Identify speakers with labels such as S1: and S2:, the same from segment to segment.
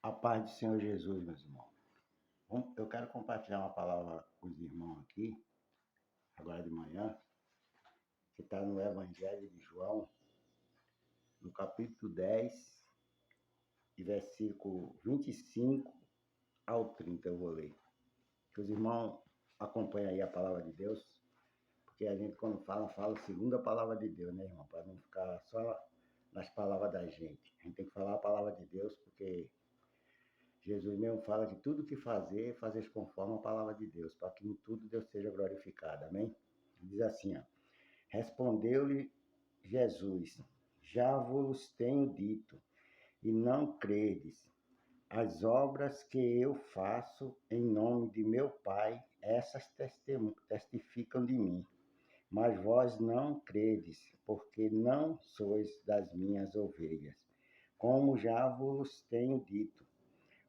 S1: A paz do Senhor Jesus, meus irmãos. Eu quero compartilhar uma palavra com os irmãos aqui, agora de manhã, que está no Evangelho de João, no capítulo 10, e versículo 25 ao 30, eu vou ler. Que os irmãos acompanhem aí a palavra de Deus, porque a gente, quando fala segundo a palavra de Deus, né, irmão? Para não ficar só nas palavras da gente. A gente tem que falar a palavra de Deus, porque Jesus mesmo fala que tudo que fazer conforme a palavra de Deus, para que em tudo Deus seja glorificado. Amém? Diz assim, ó. Respondeu-lhe Jesus, já vos tenho dito, e não credes. As obras que eu faço em nome de meu Pai, essas testificam de mim. Mas vós não credes, porque não sois das minhas ovelhas. Como já vos tenho dito,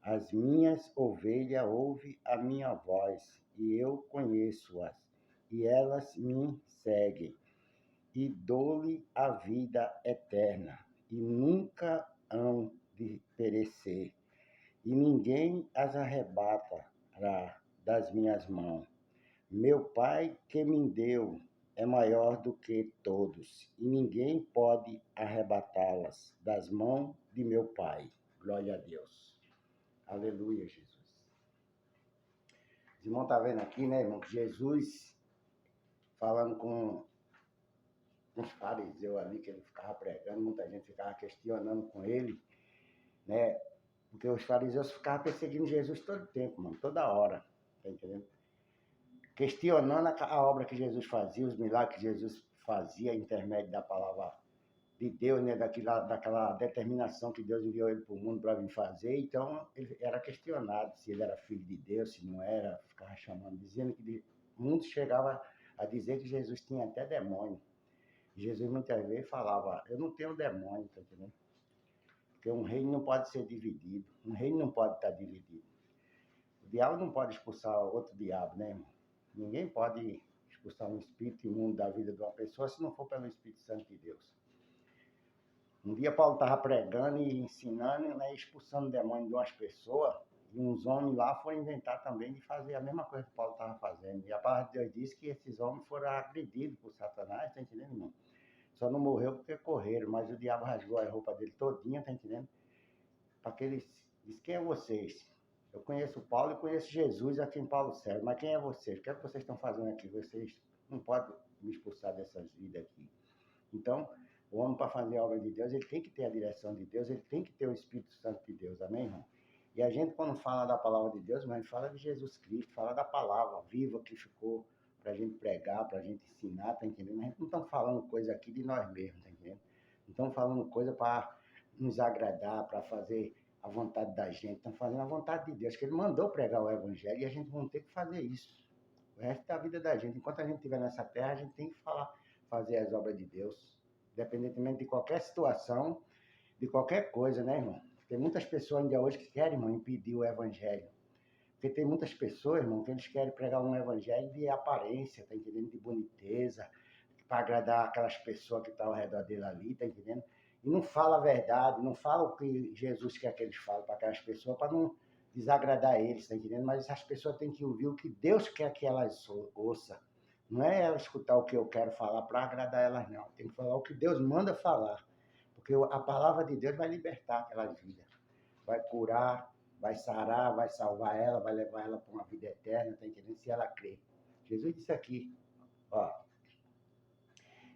S1: as minhas ovelhas ouvem a minha voz, e eu conheço-as, e elas me seguem, e dou-lhe a vida eterna, e nunca hão de perecer, e ninguém as arrebatará das minhas mãos. Meu Pai que me deu é maior do que todos, e ninguém pode arrebatá-las das mãos de meu Pai. Glória a Deus. Aleluia, Jesus. Os irmãos estão vendo aqui, né, irmão? Jesus falando com uns fariseus ali, que ele ficava pregando, muita gente ficava questionando com ele, né? Porque os fariseus ficavam perseguindo Jesus todo tempo, mano, toda hora, tá entendendo? Questionando a obra que Jesus fazia, os milagres que Jesus fazia, intermédio da palavra de Deus, né, daquela determinação que Deus enviou ele para o mundo para vir fazer. Então, ele era questionado se ele era filho de Deus, se não era, ficava chamando, dizendo que o mundo chegava a dizer que Jesus tinha até demônio. Jesus muitas vezes falava, eu não tenho demônio, tá entendendo? Porque um reino não pode ser dividido, um reino não pode estar dividido. O diabo não pode expulsar outro diabo, né, irmão? Ninguém pode expulsar um espírito imundo da vida de uma pessoa se não for pelo Espírito Santo de Deus. Um dia Paulo estava pregando e ensinando, né, expulsando demônio de umas pessoas, e uns homens lá foram inventar também de fazer a mesma coisa que Paulo estava fazendo. E a palavra de Deus diz que esses homens foram agredidos por Satanás, tá entendendo, irmão? Só não morreu porque correram, mas o diabo rasgou a roupa dele todinha, tá entendendo? Para que ele disse, quem é vocês? Eu conheço Paulo e conheço Jesus a quem Paulo serve, mas quem é vocês? O que é que vocês estão fazendo aqui? Vocês não podem me expulsar dessas vidas aqui. Então, o homem, para fazer a obra de Deus, ele tem que ter a direção de Deus, ele tem que ter o Espírito Santo de Deus, amém, irmão? E a gente, quando fala da palavra de Deus, mas fala de Jesus Cristo, fala da palavra viva que ficou para a gente pregar, para a gente ensinar, tá entendendo? A gente não está falando coisa aqui de nós mesmos, tá entendendo? Não estamos falando coisa para nos agradar, para fazer a vontade da gente, estamos fazendo a vontade de Deus, que Ele mandou pregar o Evangelho e a gente vai ter que fazer isso. O resto da vida da gente, enquanto a gente estiver nessa terra, a gente tem que fazer as obras de Deus, independentemente de qualquer situação, de qualquer coisa, né, irmão? Tem muitas pessoas ainda hoje que querem, irmão, impedir o evangelho. Porque tem muitas pessoas, irmão, que eles querem pregar um evangelho de aparência, tá entendendo? De boniteza, para agradar aquelas pessoas que estão ao redor dele ali, tá entendendo? E não fala a verdade, não fala o que Jesus quer que eles falem para aquelas pessoas, para não desagradar eles, tá entendendo? Mas as pessoas têm que ouvir o que Deus quer que elas ouçam. Não é ela escutar o que eu quero falar para agradar elas, não. Tem que falar o que Deus manda falar. Porque a palavra de Deus vai libertar aquelas vidas. Vai curar, vai sarar, vai salvar ela, vai levar ela para uma vida eterna, tá entendendo? Se ela crer. Jesus disse aqui, ó,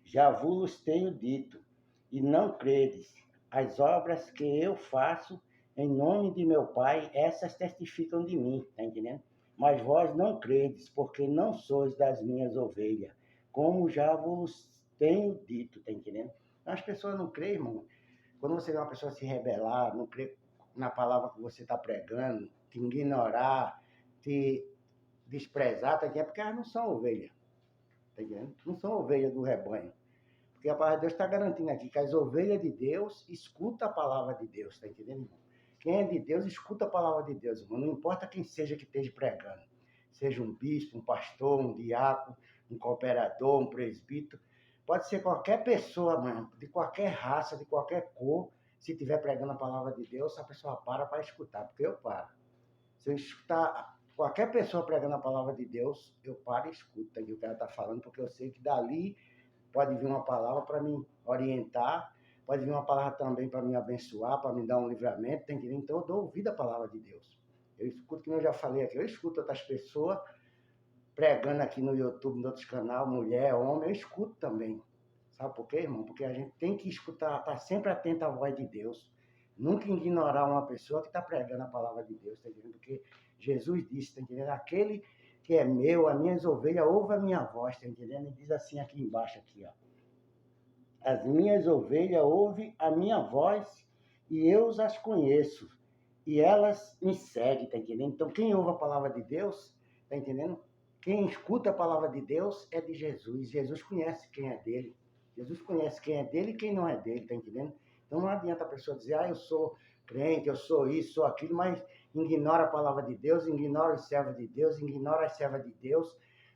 S1: já vos tenho dito, e não credes, as obras que eu faço em nome de meu Pai, essas testificam de mim, tá entendendo? Mas vós não credes, porque não sois das minhas ovelhas, como já vos tenho dito, tá entendendo? Então, as pessoas não creem, irmão. Quando você vê uma pessoa se rebelar, não crê na palavra que você está pregando, te ignorar, te desprezar, tá entendendo? Porque elas não são ovelhas, tá entendendo? Não são ovelhas do rebanho. Porque a palavra de Deus está garantindo aqui que as ovelhas de Deus escutam a palavra de Deus, está entendendo, irmão? Quem é de Deus, escuta a palavra de Deus, irmão. Não importa quem seja que esteja pregando. Seja um bispo, um pastor, um diácono, um cooperador, um presbítero. Pode ser qualquer pessoa, mano, de qualquer raça, de qualquer cor. se estiver pregando a palavra de Deus, a pessoa para escutar, porque eu paro. Se eu escutar qualquer pessoa pregando a palavra de Deus, eu paro e escuto o que o cara está falando, porque eu sei que dali pode vir uma palavra para me orientar, pode vir uma palavra também para me abençoar, para me dar um livramento, tá entendendo? Então eu dou ouvido à palavra de Deus. Eu escuto, como eu já falei aqui, eu escuto outras pessoas pregando aqui no YouTube, no outros canais, mulher, homem, eu escuto também. Sabe por quê, irmão? Porque a gente tem que escutar, estar sempre atento à voz de Deus. Nunca ignorar uma pessoa que está pregando a palavra de Deus, tá entendendo? Porque Jesus disse, tá entendendo? Aquele que é meu, as minhas ovelhas, ouve a minha voz, tá entendendo? E diz assim aqui embaixo, aqui, ó. As minhas ovelhas ouvem a minha voz e eu as conheço. E elas me seguem, tá entendendo? Então, quem ouve a palavra de Deus, tá entendendo? Quem escuta a palavra de Deus é de Jesus. Jesus conhece quem é dele. Jesus conhece quem é dele e quem não é dele, tá entendendo? Então, não adianta a pessoa dizer, eu sou crente, eu sou isso, sou aquilo, mas ignora a palavra de Deus, ignora os servos de Deus, ignora as servas de Deus,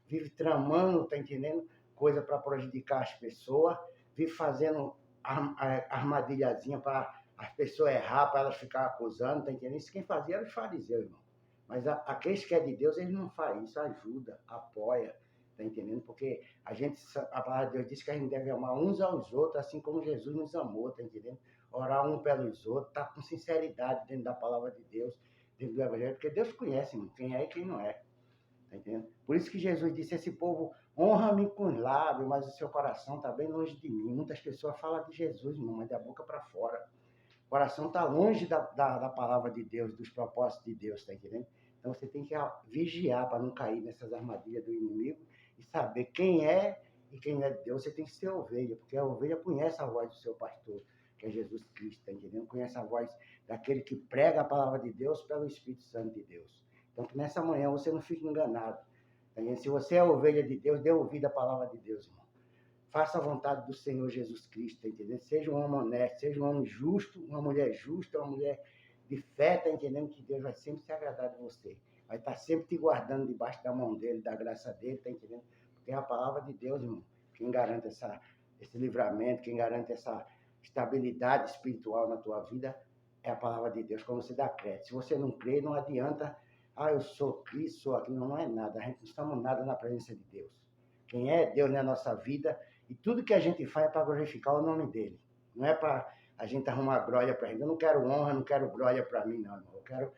S1: vive tramando, tá entendendo? Coisa para prejudicar as pessoas, vive fazendo armadilhazinha para as pessoas errar, para elas ficarem acusando, tá entendendo? Isso quem fazia era os fariseus, irmão. Mas aqueles que é de Deus, eles não fazem isso, ajuda, apoia, tá entendendo? Porque a palavra de Deus diz que a gente deve amar uns aos outros, assim como Jesus nos amou, tá entendendo? Orar um pelos outros, tá com sinceridade dentro da palavra de Deus, dentro do Evangelho, porque Deus conhece, irmão, quem é e quem não é. Tá entendendo? Por isso que Jesus disse, esse povo honra-me com os lábios, mas o seu coração está bem longe de mim. Muitas pessoas falam de Jesus, irmão, mas da boca para fora. O coração está longe da palavra de Deus, dos propósitos de Deus, tá entendendo? Então você tem que vigiar para não cair nessas armadilhas do inimigo e saber quem é e quem não é de Deus. Você tem que ser ovelha, porque a ovelha conhece a voz do seu pastor, que é Jesus Cristo, tá entendendo? Conhece a voz daquele que prega a palavra de Deus pelo Espírito Santo de Deus. Então, que nessa manhã você não fique enganado. Tá? Se você é ovelha de Deus, dê ouvido à palavra de Deus, irmão. Faça a vontade do Senhor Jesus Cristo, tá entendendo? Seja um homem honesto, seja um homem justo, uma mulher justa, uma mulher de fé, tá entendendo? Que Deus vai sempre se agradar de você. Vai estar sempre te guardando debaixo da mão dele, da graça dele, tá entendendo? Porque é a palavra de Deus, irmão. Quem garante esse livramento, quem garante essa estabilidade espiritual na tua vida é a palavra de Deus, quando você dá crédito. Se você não crê, não adianta eu sou Cristo, sou aquilo. Não é nada. A gente não estamos nada na presença de Deus. Quem é Deus na nossa vida, e tudo que a gente faz é para glorificar o nome dele. Não é para a gente arrumar glória para ele. Eu não quero honra, não quero glória para mim, não, irmão. Eu quero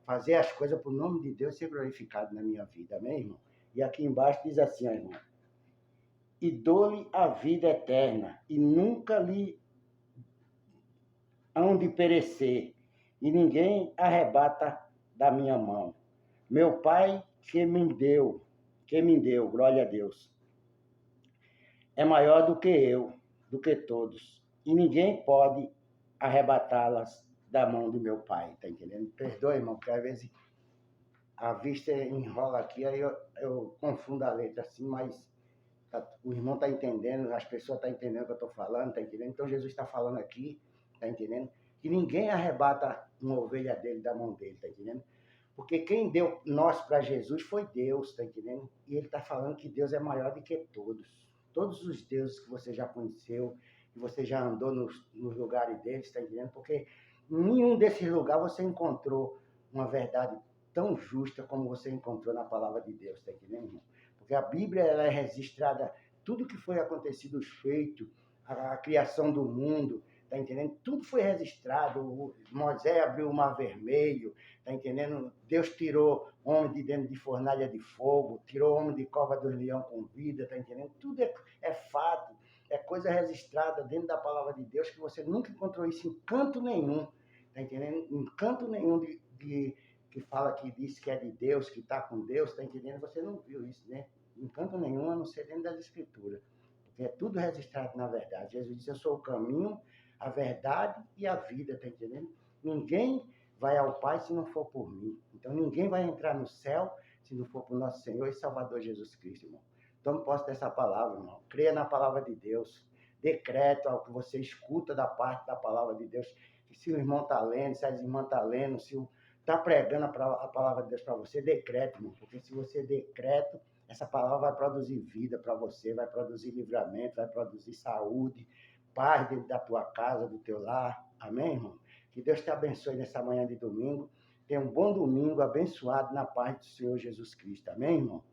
S1: fazer as coisas para o nome de Deus ser glorificado na minha vida. Amém, irmão? E aqui embaixo diz assim, irmão. E dou-lhe a vida eterna, e nunca lhe hão de perecer, e ninguém arrebata da minha mão. Meu Pai que me deu, glória a Deus, é maior do que eu, do que todos. E ninguém pode arrebatá-las da mão do meu Pai, tá entendendo? Perdoa, irmão, porque às vezes a vista enrola aqui, aí eu confundo a letra assim, mas o irmão tá entendendo, as pessoas estão entendendo o que eu estou falando, tá entendendo? Então Jesus está falando aqui, tá entendendo? Que ninguém arrebata uma ovelha dele da mão dele, tá entendendo? Porque quem deu nós para Jesus foi Deus, tá entendendo? E ele está falando que Deus é maior do que todos. Todos os deuses que você já conheceu, que você já andou nos lugares deles, tá entendendo? Porque em nenhum desses lugares você encontrou uma verdade tão justa como você encontrou na palavra de Deus, tá entendendo, irmão? Porque a Bíblia ela é registrada, tudo que foi acontecido, os feitos, a criação do mundo, tá entendendo? Tudo foi registrado. Moisés abriu o mar vermelho, tá entendendo? Deus tirou homem de dentro de fornalha de fogo, tirou homem de cova dos leão com vida, tá entendendo? Tudo é fato, é coisa registrada dentro da palavra de Deus, que você nunca encontrou isso em canto nenhum, tá entendendo? Em canto nenhum que fala que diz que é de Deus, que está com Deus, tá entendendo? Você não viu isso, né? Em canto nenhum, a não ser dentro das Escrituras. Porque é tudo registrado na verdade. Jesus disse, eu sou o caminho, a verdade e a vida, tá entendendo? Ninguém vai ao Pai se não for por mim. Então ninguém vai entrar no céu se não for por nosso Senhor e Salvador Jesus Cristo, irmão. Tome posse dessa palavra, irmão. Creia na palavra de Deus. Decreto ao que você escuta da parte da palavra de Deus. Que se o irmão está lendo, se a irmã está lendo, se está pregando a palavra de Deus para você, decreto, irmão. Porque se você decreta, essa palavra vai produzir vida para você, vai produzir livramento, vai produzir saúde, paz dentro da tua casa, do teu lar, Amém, irmão? Que Deus te abençoe nessa manhã de domingo. Tenha um bom domingo abençoado na paz do Senhor Jesus Cristo. Amém, irmão?